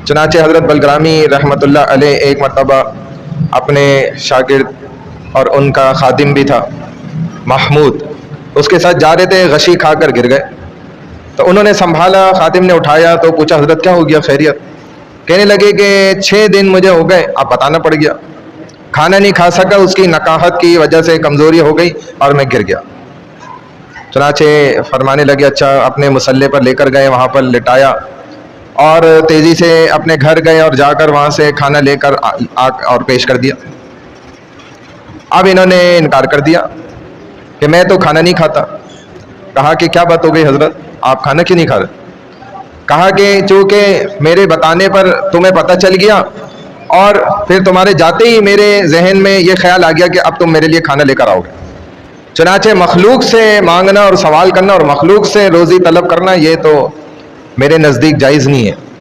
चुनाचे हज़रत बलग्रामी रहमतुल्लाह अलैह एक मरतबा अपने शागिर्द और उनका खादिम भी था महमूद, उसके साथ जा रहे थे, गशी खाकर गिर गए। तो उन्होंने संभाला, खादिम ने उठाया तो पूछा हज़रत क्या हो गया, खैरियत? कहने लगे कि 6 दिन मुझे हो गए, अब बताना पड़ गया, खाना नहीं खा सका, उसकी नकाहत की वजह से कमज़ोरी हो गई और मैं गिर गया। चुनाचे फरमाने लगे अच्छा, अपने मुसल्ले पर लेकर गए, वहाँ पर लिटाया और तेज़ी से अपने घर गए और जाकर वहाँ से खाना लेकर और पेश कर दिया। अब इन्होंने इनकार कर दिया कि मैं तो खाना नहीं खाता। कहा कि क्या बात हो गई हज़रत, आप खाना क्यों नहीं खा रहे? कहा कि चूँकि मेरे बताने पर तुम्हें पता चल गया और फिर तुम्हारे जाते ही मेरे जहन में ये ख्याल आ गया कि अब तुम मेरे लिए खाना लेकर आओगे। चुनाचे मखलूक से मांगना और सवाल करना और मखलूक से रोज़ी तलब करना, ये तो मेरे नज़दीक जायज़ नहीं है।